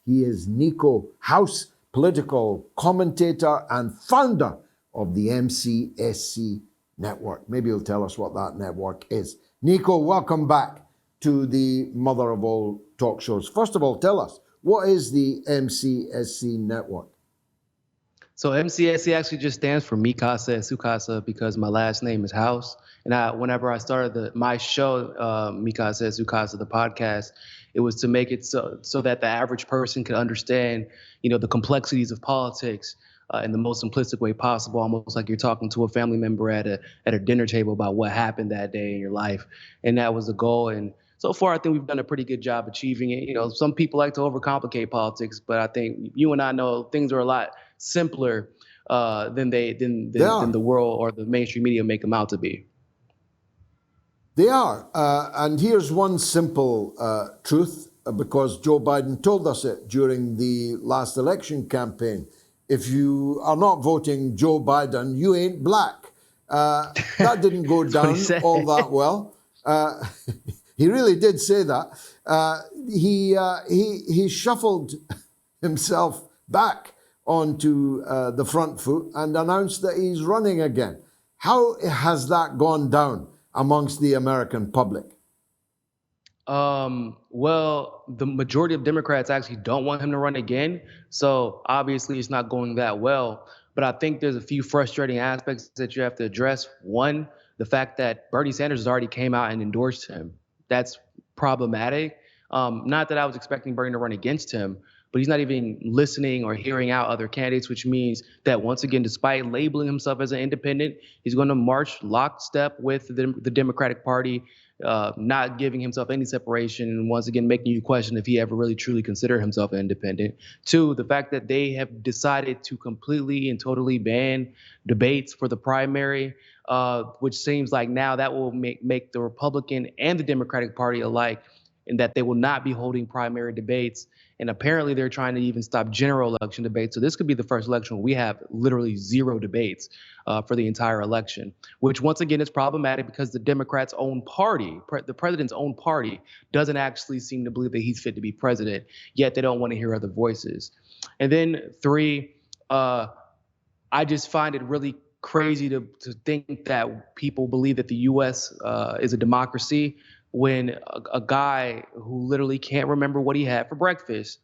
He is Nico House, political commentator and founder of the MCSC network. Maybe he'll tell us what that network is. Nico, welcome back to the mother of all talk shows. First of all, tell us, what is the MCSC network? So MCSC actually just stands for Mi Casa and Su Casa because my last name is House. And whenever I started my show, Mi Casa and Su Casa, the podcast, it was to make it so that the average person could understand, the complexities of politics in the most simplistic way possible, almost like you're talking to a family member at a dinner table about what happened that day in your life. And that was the goal. And so far, I think we've done a pretty good job achieving it. Some people like to overcomplicate politics, but I think you and I know things are a lot simpler than the world or the mainstream media make them out to be. They are. And here's one simple truth, because Joe Biden told us it during the last election campaign. If you are not voting Joe Biden, you ain't black. That didn't go down all that well. He really did say that. He shuffled himself back onto the front foot and announced that he's running again. How has that gone down amongst the American public? Well, the majority of Democrats actually don't want him to run again. So obviously it's not going that well. But I think there's a few frustrating aspects that you have to address. One, the fact that Bernie Sanders has already came out and endorsed him. That's problematic. Not that I was expecting Bernie to run against him, but he's not even listening or hearing out other candidates, which means that once again, despite labeling himself as an independent, he's going to march lockstep with the Democratic Party, not giving himself any separation, and once again, making you question if he ever really truly considered himself an independent. Two, the fact that they have decided to completely and totally ban debates for the primary, which seems like now that will make the Republican and the Democratic Party alike, and that they will not be holding primary debates. And apparently they're trying to even stop general election debates. So this could be the first election where we have literally zero debates for the entire election, which once again is problematic because the Democrats' own party, the president's own party, doesn't actually seem to believe that he's fit to be president, yet they don't want to hear other voices. And then three, I just find it really crazy to think that people believe that the U.S. Is a democracy when a guy who literally can't remember what he had for breakfast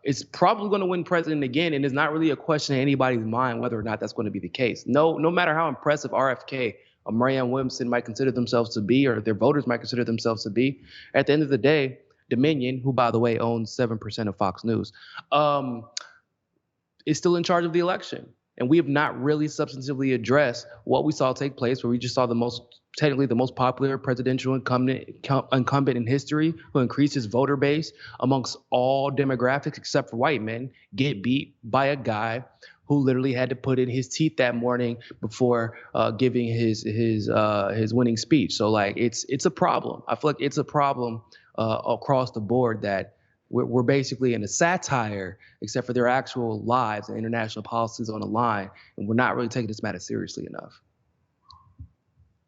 is probably going to win president again. And it's not really a question in anybody's mind whether or not that's going to be the case. No matter how impressive RFK or Marianne Williamson might consider themselves to be, or their voters might consider themselves to be, at the end of the day, Dominion, who, by the way, owns 7% of Fox News, is still in charge of the election. And we have not really substantively addressed what we saw take place, where we just saw technically the most popular presidential incumbent in history, who increased his voter base amongst all demographics except for white men, get beat by a guy who literally had to put in his teeth that morning before giving his winning speech. So like it's a problem. I feel like it's a problem across the board that we're basically in a satire, except for their actual lives and international policies on the line, and we're not really taking this matter seriously enough.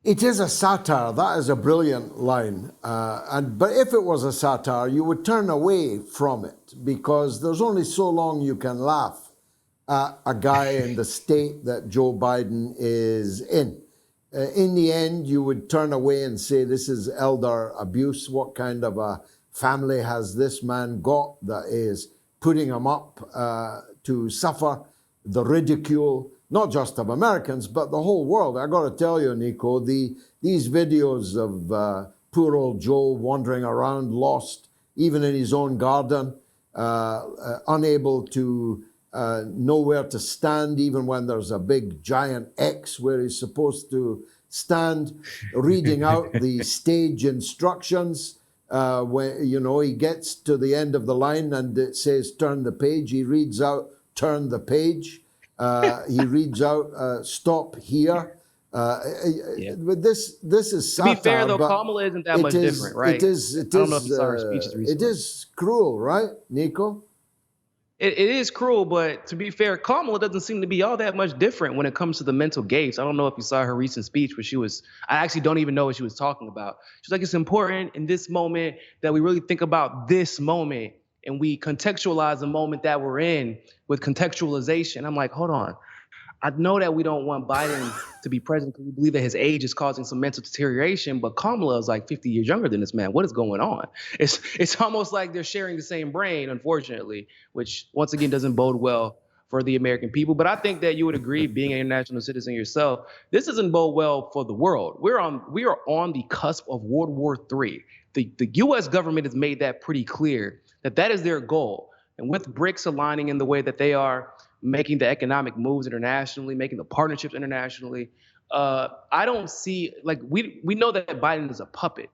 It is a satire. That is a brilliant line. But if it was a satire, you would turn away from it, because there's only so long you can laugh at a guy in the state that Joe Biden is in. In the end, you would turn away and say, this is elder abuse. What kind of a family has this man got that is putting him up to suffer the ridicule, not just of Americans, but the whole world? I got to tell you, Nico, these videos of poor old Joe wandering around lost, even in his own garden, unable to know where to stand, even when there's a big giant X where he's supposed to stand, reading out the stage instructions. When he gets to the end of the line and it says turn the page, he reads out turn the page. He reads out stop here. But this is satire. To be fair, though, Kamala isn't that much different, right? I don't know if you saw her speeches recently. It is cruel, right, Nico? It is cruel, but to be fair, Kamala doesn't seem to be all that much different when it comes to the mental games. I don't know if you saw her recent speech where I actually don't even know what she was talking about. She's like, it's important in this moment that we really think about this moment and we contextualize the moment that we're in with contextualization. I'm like, hold on. I know that we don't want Biden to be president because we believe that his age is causing some mental deterioration, but Kamala is like 50 years younger than this man. What is going on? It's almost like they're sharing the same brain, unfortunately, which once again doesn't bode well for the American people. But I think that you would agree, being an international citizen yourself, this doesn't bode well for the world. We are on the cusp of World War III. The U.S. government has made that pretty clear that that is their goal. And with BRICS aligning in the way that they are, making the economic moves internationally, making the partnerships internationally, I don't see, like, we know that Biden is a puppet,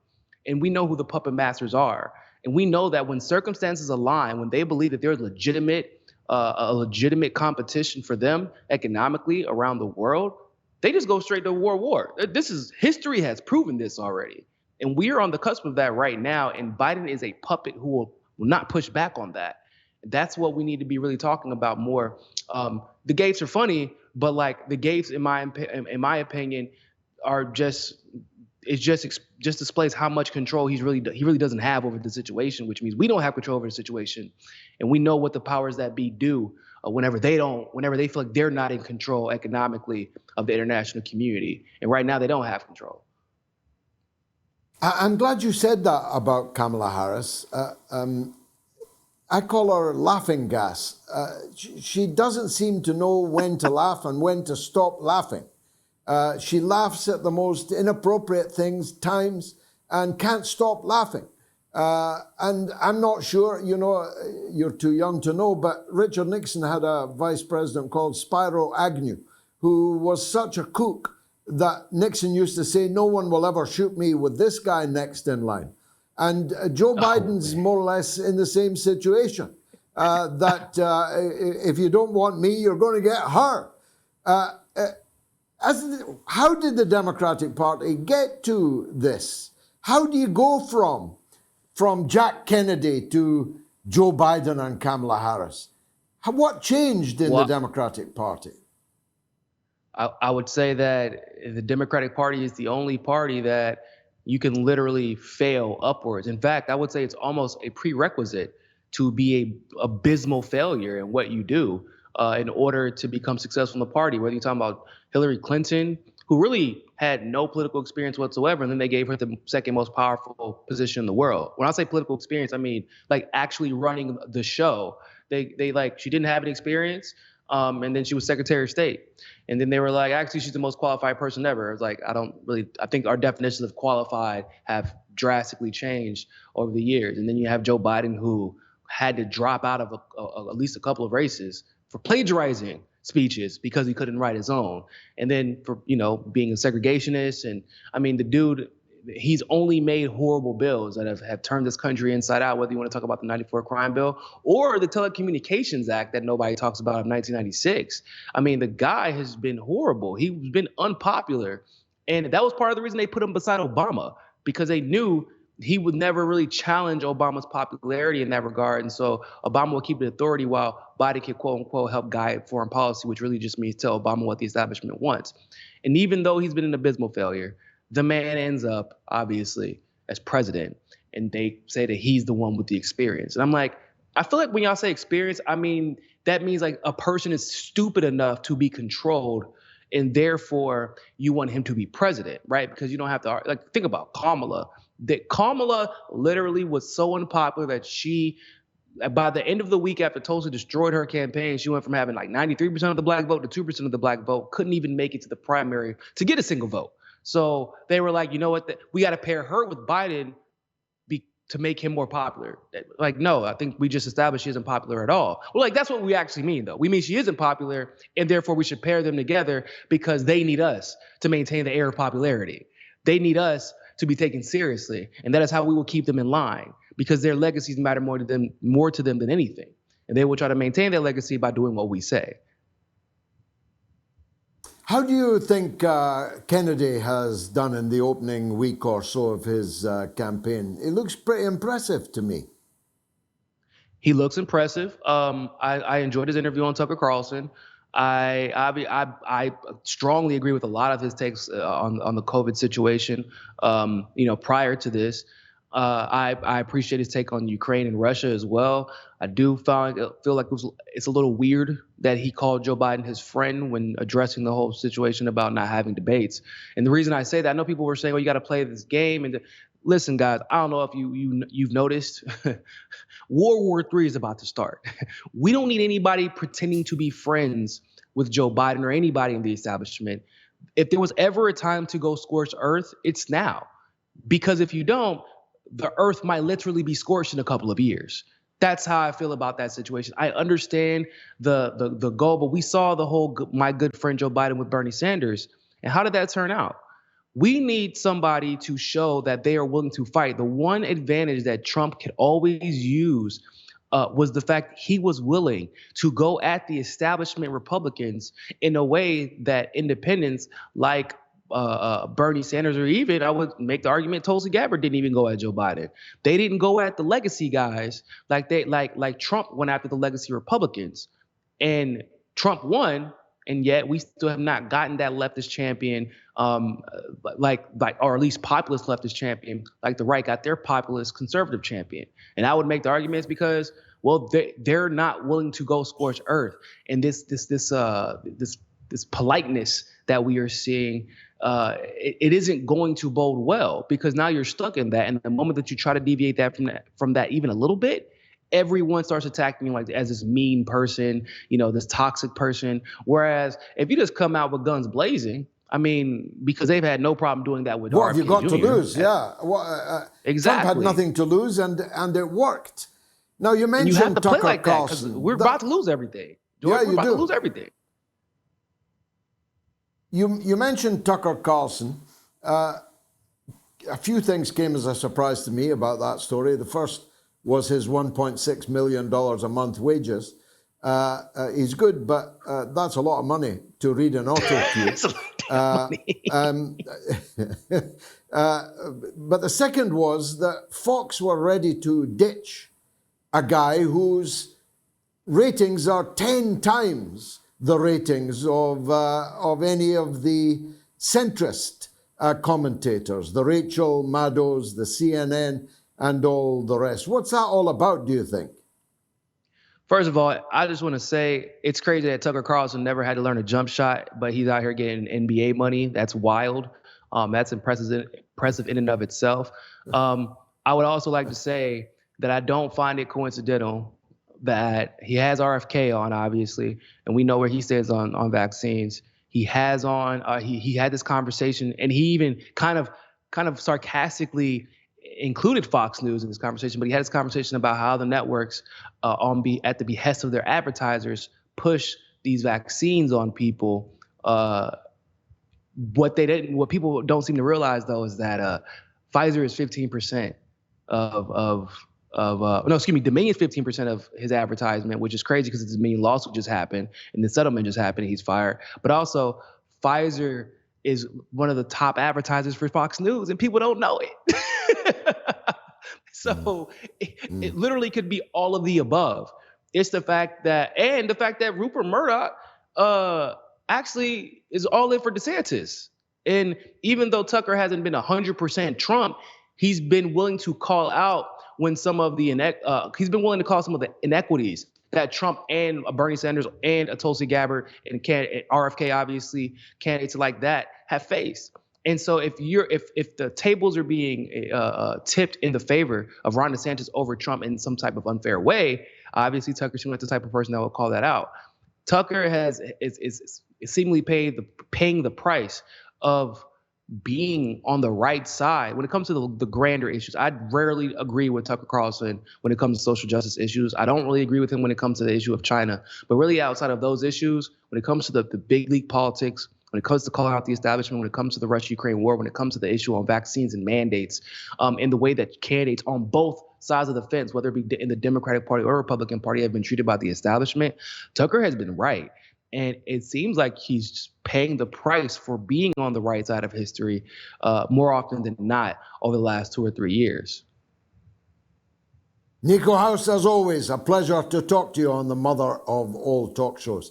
and we know who the puppet masters are. And we know that when circumstances align, when they believe that there's a legitimate competition for them economically around the world, they just go straight to war. History has proven this already. And we are on the cusp of that right now. And Biden is a puppet who will not push back on that. That's what we need to be really talking about more. The gates are funny, but like the gates, in my opinion, are just displays how much control he really doesn't have over the situation, which means we don't have control over the situation, and we know what the powers that be do whenever they feel like they're not in control economically of the international community, and right now they don't have control. I'm glad you said that about Kamala Harris. I call her laughing gas. She doesn't seem to know when to laugh and when to stop laughing. She laughs at the most inappropriate things, times, and can't stop laughing. And I'm not sure, you're too young to know, but Richard Nixon had a vice president called Spiro Agnew, who was such a kook that Nixon used to say, no one will ever shoot me with this guy next in line. And Joe Biden's more or less in the same situation, that if you don't want me, you're going to get her. How did the Democratic Party get to this? How do you go from Jack Kennedy to Joe Biden and Kamala Harris? What changed in the Democratic Party? I would say that the Democratic Party is the only party that you can literally fail upwards. In fact, I would say it's almost a prerequisite to be an abysmal failure in what you do in order to become successful in the party. Whether you're talking about Hillary Clinton, who really had no political experience whatsoever, and then they gave her the second most powerful position in the world. When I say political experience, I mean like actually running the show. They like, she didn't have an experience. And then she was Secretary of State. And then they were like, actually, she's the most qualified person ever. I was like, I think our definitions of qualified have drastically changed over the years. And then you have Joe Biden, who had to drop out of at least a couple of races for plagiarizing speeches because he couldn't write his own. And then for, being a segregationist. And I mean, the dude, he's only made horrible bills that have turned this country inside out, whether you want to talk about the 94 crime bill or the Telecommunications Act that nobody talks about of 1996. I mean, the guy has been horrible. He's been unpopular. And that was part of the reason they put him beside Obama, because they knew he would never really challenge Obama's popularity in that regard. And so Obama would keep the authority while Biden could, quote unquote, help guide foreign policy, which really just means tell Obama what the establishment wants. And even though he's been an abysmal failure, the man ends up, obviously, as president, and they say that he's the one with the experience. And I'm like, I feel like when y'all say experience, I mean, that means like a person is stupid enough to be controlled, and therefore you want him to be president, right? Because you don't have to, like, think about Kamala. That Kamala literally was so unpopular that she, by the end of the week after Tulsi destroyed her campaign, she went from having like 93% of the black vote to 2% of the black vote, couldn't even make it to the primary to get a single vote. So they were like, you know what, we got to pair her with Biden to make him more popular. Like, no, I think we just established she isn't popular at all. Well, like, that's what we actually mean, though. We mean she isn't popular, and therefore we should pair them together because they need us to maintain the air of popularity. They need us to be taken seriously, and that is how we will keep them in line, because their legacies matter more to them than anything. And they will try to maintain their legacy by doing what we say. How do you think Kennedy has done in the opening week or so of his campaign? It looks pretty impressive to me. He looks impressive. I enjoyed his interview on Tucker Carlson. I strongly agree with a lot of his takes on the COVID situation. Prior to this, I appreciate his take on Ukraine and Russia as well. I do feel like it's a little weird that he called Joe Biden his friend when addressing the whole situation about not having debates. And the reason I say that, I know people were saying, "Oh, you got to play this game." And listen, guys, I don't know if you've noticed, World War III is about to start. We don't need anybody pretending to be friends with Joe Biden or anybody in the establishment. If there was ever a time to go scorched earth, it's now. Because if you don't, the earth might literally be scorched in a couple of years. That's how I feel about that situation. I understand the goal, but we saw the whole my good friend Joe Biden with Bernie Sanders. And how did that turn out? We need somebody to show that they are willing to fight. The one advantage that Trump could always use was the fact he was willing to go at the establishment Republicans in a way that independents like Bernie Sanders, or even I would make the argument Tulsi Gabbard didn't even go at Joe Biden. They didn't go at the legacy guys like Trump went after the legacy Republicans, and Trump won. And yet we still have not gotten that leftist champion, like or at least populist leftist champion, like the right got their populist conservative champion. And I would make the arguments because, well, they're not willing to go scorched earth, and this politeness that we are seeing, it isn't going to bode well, because now you're stuck in that. And the moment that you try to deviate that from that even a little bit, everyone starts attacking you like as this mean person, this toxic person. Whereas if you just come out with guns blazing, I mean, because they've had no problem doing that with what have you got to lose? Yeah, exactly. Trump had nothing to lose, and it worked. Now you mentioned you have to Tucker play like Carlson. that, 'cause we're about to lose everything. George, we're about to lose everything. You mentioned Tucker Carlson. A few things came as a surprise to me about that story. The first was his $1.6 million a month wages. He's good, but that's a lot of money to read an auto cue. But the second was that Fox were ready to ditch a guy whose ratings are 10 times the ratings of any of the centrist commentators, the Rachel Maddows, the CNN, and all the rest. What's that all about, do you think? First of all, I just want to say it's crazy that Tucker Carlson never had to learn a jump shot, but he's out here getting NBA money. That's wild. That's impressive in and of itself. I would also like to say that I don't find it coincidental that he has RFK on, obviously, and we know where he stands on vaccines. He has on, he had this conversation, and he even kind of sarcastically included Fox News in this conversation, but he had this conversation about how the networks, at the behest of their advertisers, push these vaccines on people. What people don't seem to realize, though, is that Pfizer is 15% Dominion is 15% of his advertisement, which is crazy because the Dominion lawsuit just happened and the settlement just happened and he's fired. But also, Pfizer is one of the top advertisers for Fox News, and people don't know it. So it literally could be all of the above. It's the fact that Rupert Murdoch actually is all in for DeSantis. And even though Tucker hasn't been 100% Trump, he's been willing to call out when some of the inequities that Trump and Bernie Sanders and Tulsi Gabbard and RFK, obviously, candidates like that have faced. And so if the tables are being tipped in the favor of Ron DeSantis over Trump in some type of unfair way, obviously Tucker seems like the type of person that will call that out. Tucker is seemingly paying the price of being on the right side when it comes to the grander issues. I rarely agree with Tucker Carlson when it comes to social justice issues. I don't really agree with him when it comes to the issue of China. But really outside of those issues, when it comes to the big league politics, when it comes to calling out the establishment, when it comes to the Russia-Ukraine war, when it comes to the issue on vaccines and mandates, in the way that candidates on both sides of the fence, whether it be in the Democratic Party or Republican Party, have been treated by the establishment, Tucker has been right. And it seems like he's paying the price for being on the right side of history more often than not over the last 2 or 3 years. Nico House, as always, a pleasure to talk to you on the mother of all talk shows.